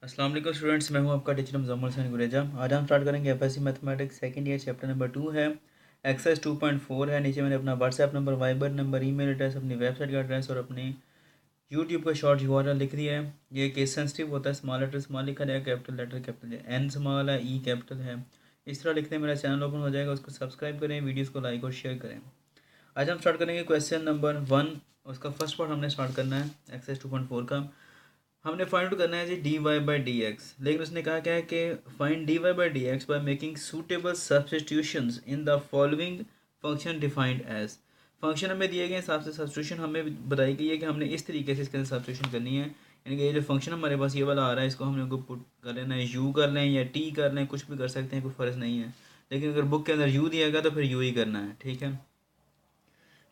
अस्सलाम वालेकुम स्टूडेंट्स, मैं हूं आपका टीचर मुजम्मल हुसैन गुरेजा। आज हम स्टार्ट करेंगे FSc mathematics second year chapter number 2 है। एक्सरसाइज 2.4 है। नीचे मैंने अपना WhatsApp number, Viber number, email address, अपनी वेबसाइट का एड्रेस और अपनी यूट्यूब का शॉर्ट यूआरएल लिख दिया है। ये केस सेंसिटिव होता है, स्मॉल लेटर स्मॉल लिखा जाएगा, capital letter capital, N small है, ई कैपिटल है। इस तरह लिखने मेरा चैनल ओपन हो जाएगा, उसको सब्सक्राइब करें, वीडियोज़ को लाइक और शेयर करें। आज हम स्टार्ट करेंगे क्वेश्चन नंबर 1। उसका फर्स्ट पार्ट हमने स्टार्ट करना है एक्सरसाइज 2.4 का। हमने फाइंड आउट करना है जी d y by d x, लेकिन उसने कहा क्या है कि find d y by d x by making suitable substitutions in the following function defined as. Function हमें दिए गए हिसाब से सब्सटीट्यूशन हमें बताई गई है कि हमने इस तरीके से इसके अंदर सब्सटीट्यूशन करनी है। यानी कि ये जो फंक्शन हमारे पास ये वाला आ रहा है, इसको हमने को पुट कर लेना है, यू कर लें या टी कर लें, कुछ भी कर सकते हैं, कोई फ़र्क नहीं है। लेकिन अगर बुक के अंदर यू दिया गया तो फिर यू ही करना है, ठीक है।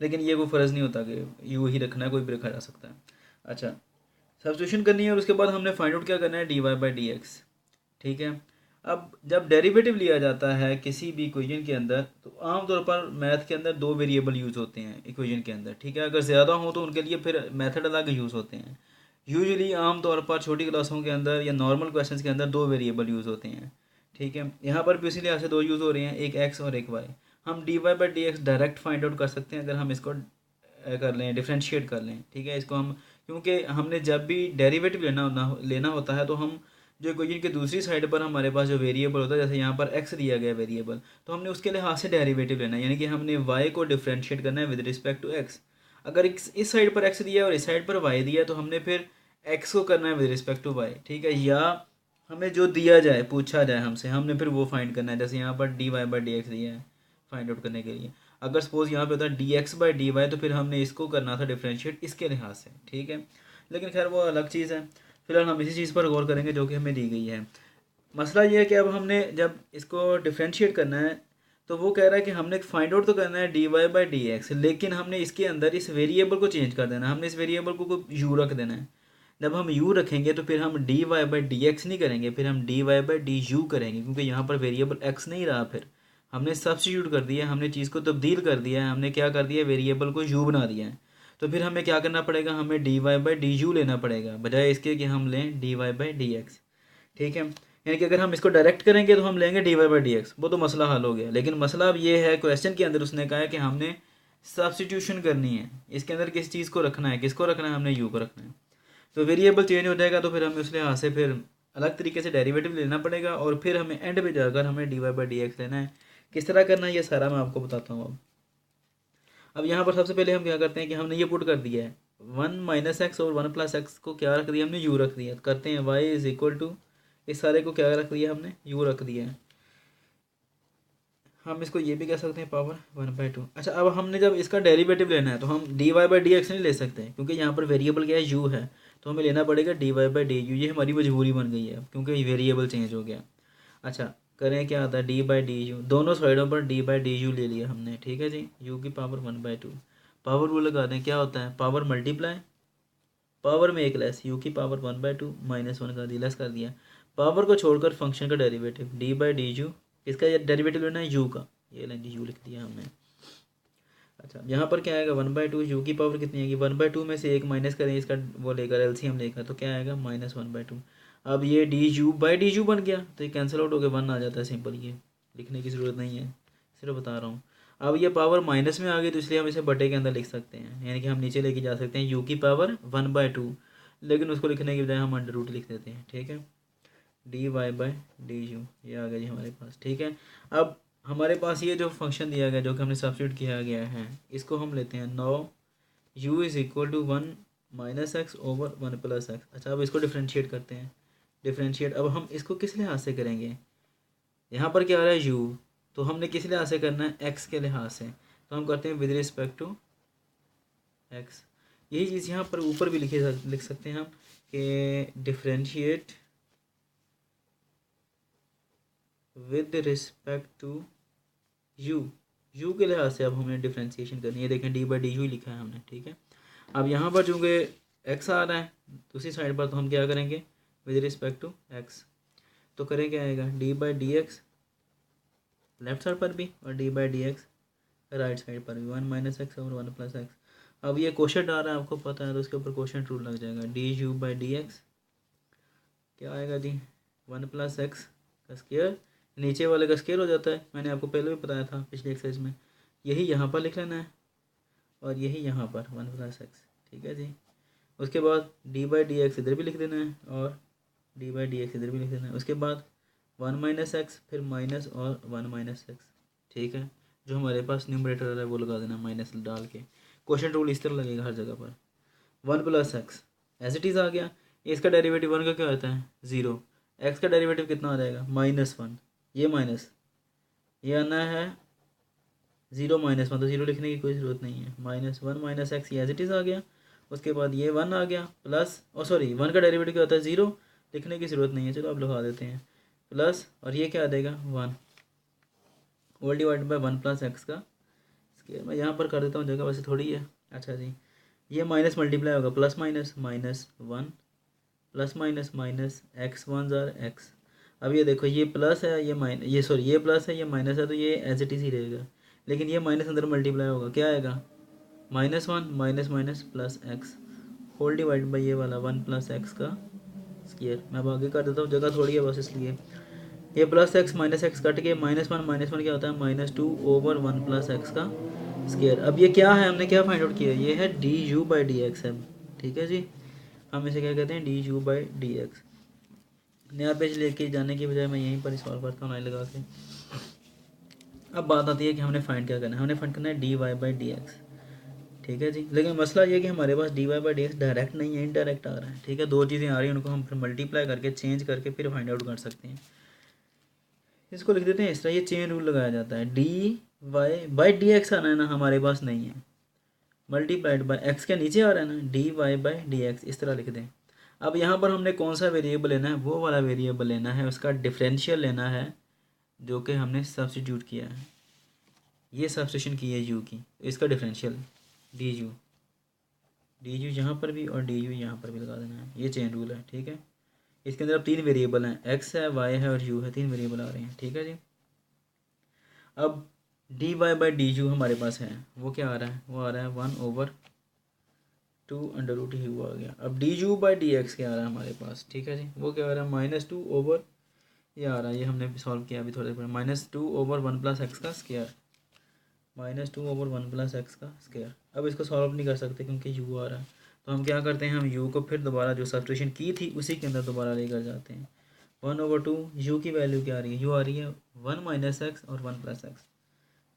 लेकिन ये कोई फ़र्ज़ नहीं होता कि यू ही रखना है, कोई भी रखा जा सकता है। अच्छा, सब्स्टिट्यूशन करनी है और उसके बाद हमने फाइंड आउट क्या करना है, d y by d x, ठीक है। अब जब डेरिवेटिव लिया जाता है किसी भी इक्वेशन के अंदर, तो आमतौर पर मैथ के अंदर दो वेरिएबल यूज़ होते हैं इक्वेशन के अंदर, ठीक है। अगर ज़्यादा हो तो उनके लिए फिर मेथड अलग यूज़ होते हैं। यूजुअली आमतौर पर छोटी क्लासों के अंदर या नॉर्मल क्वेश्चन के अंदर दो वेरिएबल यूज़ होते हैं, ठीक है। यहाँ पर भी इसी लिहाज से दो यूज़ हो रहे हैं, एक एक्स और एक वाई। हम d y by d x direct find out कर सकते हैं अगर हम इसको कर लें, डिफ्रेंशिएट कर लें, ठीक है। इसको हम, क्योंकि हमने जब भी डेरिवेटिव लेना होता है तो हम जो इक्वेशन की दूसरी साइड पर हमारे पास जो वेरिएबल होता है, जैसे यहाँ पर एक्स दिया गया वेरिएबल, तो हमने उसके लिहाज से डेरिवेटिव लेना है, यानी कि हमने वाई को डिफ्रेंशिएट करना है विद रिस्पेक्ट टू एक्स। अगर इस साइड पर एक्स दिया है और इस साइड पर वाई दिया है तो हमने फिर एक्स को करना है विद रिस्पेक्ट टू वाई, ठीक है। या हमें जो दिया जाए, पूछा जाए हमसे, हमने फिर वो फाइंड करना है। जैसे यहाँ पर d y by d x दिया है फाइंड आउट करने के लिए। अगर सपोज यहाँ पे होता है d x by d y, तो फिर हमने इसको करना था डिफ्रेंशिएट इसके लिहाज से, ठीक है। लेकिन खैर वो अलग चीज़ है। फिलहाल हम इसी चीज़ पर गौर करेंगे जो कि हमें दी गई है। मसला ये है कि अब हमने जब इसको डिफ्रेंशिएट करना है तो वो कह रहा है कि हमने फाइंड आउट तो करना है d y by d x, लेकिन हमने इसके अंदर इस वेरिएबल को चेंज कर देना है। हमने इस वेरिएबल को यू रख देना है। जब हम यू रखेंगे तो फिर हम d y by d x नहीं करेंगे, फिर हम d y by d u करेंगे, क्योंकि यहाँ पर वेरिएबल एक्स नहीं रहा। फिर हमने सब्स्टिट्यूट कर दिया, हमने चीज़ को तब्दील कर दिया है, हमने क्या कर दिया, वेरिएबल को यू बना दिया है। तो फिर हमें क्या करना पड़ेगा, हमें d y by d u लेना पड़ेगा, बजाय इसके कि हम लें d y by d x, ठीक है। यानी कि अगर हम इसको डायरेक्ट करेंगे तो हम लेंगे d y by d x, वो तो मसला हल हो गया। लेकिन मसला अब ये है, क्वेश्चन के अंदर उसने कहा है कि हमने सब्स्टिट्यूशन करनी है, इसके अंदर किस चीज़ को रखना है, किसको रखना है, हमने यू को रखना है। तो वेरिएबल चेंज हो जाएगा, तो फिर हमें उस लिहाज से फिर अलग तरीके से डेरिवेटिव लेना पड़ेगा, और फिर हमें एंड पे जाकर हमें d y by d x लेना है। किस तरह करना है ये सारा मैं आपको बताता हूँ। अब यहाँ पर सबसे पहले हम क्या करते हैं कि हमने ये पुट कर दिया है वन माइनस एक्स और वन प्लस एक्स को क्या रख दिया हमने, यू रख दिया। करते हैं वाई इज इक्वल टू, इस सारे को क्या रख दिया हमने, यू रख दिया है। हम इसको ये भी कह सकते हैं पावर 1/2। अच्छा, अब हमने जब इसका डेरिवेटिव लेना है तो हम d y by d x नहीं ले सकते, क्योंकि यहाँ पर वेरिएबल क्या है, यू है। तो हमें लेना पड़ेगा d y by d u, ये हमारी मजबूरी बन गई है क्योंकि वेरिएबल चेंज हो गया। अच्छा, करें क्या आता है, डी बाई डी यू, दोनों साइडों पर डी बाई डी यू ले लिया हमने, ठीक है जी। यू की पावर 1/2, पावर रूल लगा दें, क्या होता है, पावर मल्टीप्लाई, पावर में एक लेस, यू की पावर 1/2 -1 कर दिया, लेस कर दिया। पावर को छोड़कर फंक्शन का derivative D by d you, इसका डेरिवेटिव लेना है यू का, ये लेंगे यू लिख दिया हमने। अच्छा, यहाँ पर क्या आएगा, 1/2, यू की पावर कितनी आएगी, 1/2 में से एक माइनस करें, इसका वो लेकर एलसीएम लेकर, तो क्या आएगा, -1/2। अब ये D you by d you बन गया, तो ये कैंसिल आउट होकर 1 आ जाता है, सिंपल। ये लिखने की ज़रूरत नहीं है, सिर्फ बता रहा हूँ। अब ये पावर माइनस में आ गई, तो इसलिए हम इसे बटे के अंदर लिख सकते हैं, यानी कि हम नीचे लेके जा सकते हैं यू की पावर 1/2, लेकिन उसको लिखने की बजाय हम अंडर रूट लिख देते हैं, ठीक है। D y by d u, ये आ गया जी हमारे पास, ठीक है। अब हमारे पास ये जो फंक्शन दिया गया, जो कि हमने सब्स्टिट्यूट किया गया है, इसको हम लेते हैं no u is equal to 1 minus x over 1 plus x. अच्छा, अब इसको डिफ्रेंशिएट करते हैं। डिफ्रेंशिएट अब हम इसको किस लिहाज से करेंगे, यहाँ पर क्या आ रहा है यू, तो हमने किस लिहाज से करना है, एक्स के लिहाज से। तो हम करते हैं विद रिस्पेक्ट टू एक्स। यही चीज़ यहाँ पर ऊपर भी लिख सकते हैं हम कि differentiate with respect to u, u के लिहाज से अब हमें डिफ्रेंशिएशन करनी है। देखें डी बाई डी यू लिखा है हमने, ठीक है। अब यहाँ पर चूँकि एक्स आ रहा है दूसरी साइड पर, तो हम क्या करेंगे, विद रिस्पेक्ट टू एक्स। तो करें क्या आएगा, D by d x left side पर भी, और D by d x right side पर भी, 1 माइनस एक्स और 1 प्लस एक्स। अब ये क्वेश्चन आ रहा है, आपको पता है, तो उसके ऊपर क्वेश्चन रूल लग जाएगा, D you by d x, क्या आएगा जी 1 + x का स्क्वायर, नीचे वाले का स्क्वायर हो जाता है, मैंने आपको पहले भी बताया था पिछले एक्सरसाइज में। यही यहाँ पर लिख लेना है और यही यहाँ पर 1 + x, ठीक है जी। उसके बाद d/dx इधर भी लिख देना है और d/dx इधर भी लिख देना है। उसके बाद 1 - x, फिर माइनस और 1 - x, ठीक है। जो हमारे पास न्यूमरेटर है वो लगा देना माइनस डाल के। क्वेश्चन रूल इस तरह लगेगा हर जगह पर। 1 + x एज इट इज़ आ गया। इसका डेरिवेटिव 1 का क्या होता है 0। x का डेरिवेटिव कितना आ जाएगा -1। ये माइनस, ये आना है 0 - 1, तो 0 लिखने की कोई ज़रूरत नहीं है। -1 - x ये एज इट इज़ आ गया। उसके बाद ये 1 आ गया प्लस, और सॉरी 1 का डेरिवेटिव क्या होता है 0, लिखने की ज़रूरत नहीं है, चलो आप लिखा देते हैं प्लस, और ये क्या आ जाएगा 1 होल डिवाइड बाय 1 + x का स्क्वायर। मैं यहाँ पर कर देता हूँ, जगह वैसे थोड़ी है। अच्छा जी, ये माइनस मल्टीप्लाई होगा plus minus -1 plus minus minus x1 x। अब ये देखो ये प्लस है, ये माइनस, ये सॉरी ये प्लस है, ये माइनस है, तो ये एज इट इज़ ही रहेगा। लेकिन ये माइनस अंदर मल्टीप्लाई होगा, क्या आएगा -1 minus minus plus x whole divide by ये वाला 1 + x का स्क्वायर। मैं अब आगे कर देता हूँ, जगह थोड़ी है बस इसलिए। ये plus x minus x cut के -1 क्या होता है -2/1 + x का स्क्वायर। अब ये क्या है, हमने क्या फाइंड आउट किया, ये है du/dx है, ठीक है जी। हम इसे क्या कहते हैं du/dx। नया पेज लेके जाने की बजाय मैं यहीं पर सॉल्व करता हूँ लाइन लगा के। अब बात आती है कि हमने फाइंड क्या करना है, हमने फाइंड करना है dy/dx, ठीक है जी। लेकिन मसला ये है कि हमारे पास dy/dx डायरेक्ट नहीं है, इनडायरेक्ट आ रहा है, ठीक है। दो चीज़ें आ रही हैं, उनको हम फिर मल्टीप्लाई करके चेंज करके फिर फाइंड आउट कर सकते हैं। इसको लिख देते हैं इस तरह, ये चेन रूल लगाया जाता है। dy/dx आना है ना, हमारे पास नहीं है, मल्टीप्लाइड बाय एक्स के नीचे आ रहा है ना, dy/dx इस तरह लिख दें। अब यहाँ पर हमने कौन सा वेरिएबल लेना है, वो वाला वेरिएबल लेना है, उसका डिफरेंशियल लेना है जो कि हमने सब्स्टिट्यूट किया है। ये सब्स्टिट्यूशन की है u की, इसका डिफरेंशियल du यहाँ पर भी और du यहाँ पर भी लगा देना है। ये चेन रूल है, ठीक है। इसके अंदर अब 3 वेरिएबल हैं, x है, y है और u है, 3 वेरिएबल आ रहे हैं, ठीक है जी। अब dy/du हमारे पास है, वो क्या आ रहा है, वो आ रहा है 1/2 √u आ गया। अब du/dx क्या आ रहा है हमारे पास, ठीक है जी, वो क्या आ रहा है -2 ये आ रहा है, ये हमने सॉल्व किया अभी थोड़ी देर पहले, -2/1 + x का स्क्वायर, -2/1 + x का स्क्वायर। अब इसको सॉल्व नहीं कर सकते क्योंकि u आ रहा है, तो हम क्या करते हैं, हम u को फिर दोबारा जो सब्स्टिट्यूशन की थी उसी के अंदर दोबारा लेकर जाते हैं। 1/2 u की वैल्यू क्या आ रही है, u आ रही है 1 - x और 1 + x,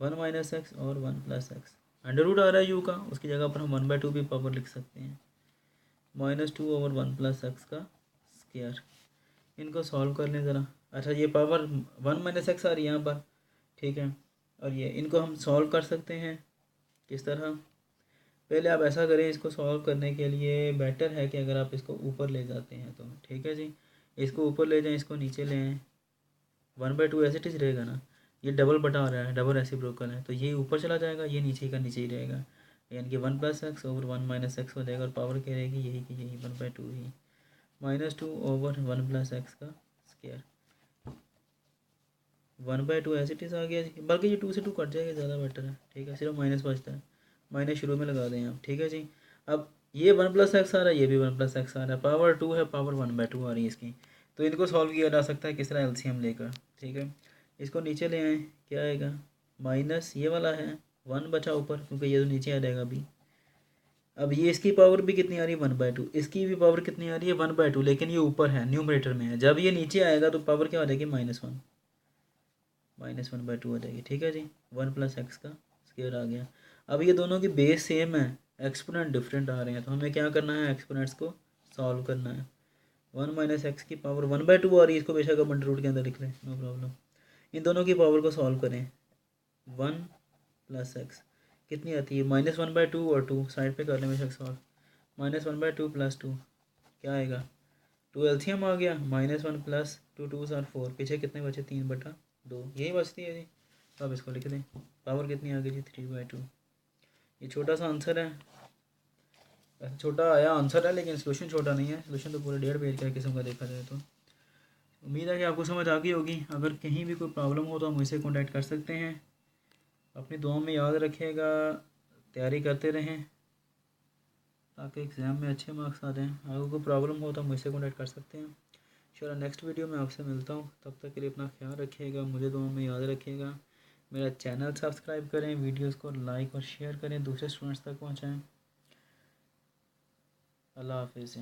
1 - x और 1 + x। अंडर रूट आ रहा है u का, उसकी जगह पर हम 1/2 भी पावर लिख सकते हैं, -2/1 + x का स्क्वायर। इनको सॉल्व कर लें ज़रा। अच्छा ये पावर 1 - x आ रही है यहाँ पर, ठीक है। और ये इनको हम सॉल्व कर सकते हैं किस तरह, पहले आप ऐसा करें, इसको सॉल्व करने के लिए बेटर है कि अगर आप इसको ऊपर ले जाते हैं तो, ठीक है जी। इसको ऊपर ले जाएं, इसको नीचे ले आएँ, 1/2 ऐसे टीज रहेगा ना, ये डबल बटा रहा है, डबल रेसिप्रोकल है, तो ये ऊपर चला जाएगा, ये नीचे का नीचे ही रहेगा, यानी कि 1 + x ओवर 1 - x हो जाएगा, और पावर क्या रहेगी यही कि यही 1/2 ही, -2/1 + x का स्क्वायर। 1/2 ऐसे टीज आ गया जी, बल्कि ये 2 से 2 कट जाएगा, ज़्यादा बेटर है, ठीक है। सिर्फ माइनस बचता है, माइनस शुरू में लगा दें आप, ठीक है जी। अब ये 1 + x आ रहा है, ये भी 1 + x आ रहा है, पावर 2 है, पावर 1/2 आ रही है इसकी, तो इनको सॉल्व किया जा सकता है किस तरह, एलसीएम लेकर, ठीक है। इसको नीचे ले आए, क्या आएगा, माइनस ये वाला है 1 बचा ऊपर, क्योंकि ये तो नीचे आ जाएगा अभी। अब ये इसकी पावर भी कितनी आ रही है 1/2, इसकी भी पावर कितनी आ रही है 1/2, लेकिन ये ऊपर है न्यूमरेटर में है, जब ये नीचे आएगा तो पावर क्या हो जाएगी -1, -1/2 हो जाएगी, ठीक है जी। 1 + x का स्क्वायर आ गया। अब ये दोनों की बेस सेम है, एक्सपोनेंट डिफरेंट आ रहे हैं, तो हमें क्या करना है, एक्सपोनेंट्स को सॉल्व करना है। 1 - x की पावर 1/2 आ रही है, इसको बेशक आप अंडर रूट के अंदर लिख लें, नो प्रॉब्लम। इन दोनों की पावर को सॉल्व करें, 1 + x कितनी आती है -1/2 और 2 साइड पे कर लें बेशक सॉल्व, -1/2 + 2 क्या आएगा 2 एलसीएम आ गया, -1 + 2 2 4, पीछे कितने बचे 3/2 यही बचती है जी। तो आप इसको लिख दें, पावर कितनी आ गई जी 3/2। ये छोटा सा आंसर है, वैसे छोटा आया आंसर है लेकिन सोल्यूशन छोटा नहीं है, सोल्यूशन तो पूरे 1.5 पेज का किस्म का देखा जाए तो। उम्मीद है कि आपको समझ आ गई होगी। अगर कहीं भी कोई प्रॉब्लम हो तो आप मुझसे कॉन्टैक्ट कर सकते हैं। अपनी दुआओं में याद रखिएगा, तैयारी करते रहें ताकि एग्ज़ाम में अच्छे मार्क्स आ जाएँ। अगर कोई प्रॉब्लम हो तो आप मुझसे कॉन्टैक्ट कर सकते हैं। चलो नेक्स्ट वीडियो में आपसे मिलता हूँ, तब तक के लिए अपना ख्याल रखिएगा, मुझे दुआ में याद रखिएगा। मेरा चैनल सब्सक्राइब करें, वीडियोस को लाइक और शेयर करें, दूसरे स्टूडेंट्स तक पहुँचाएँ। अल्लाह हाफिज़।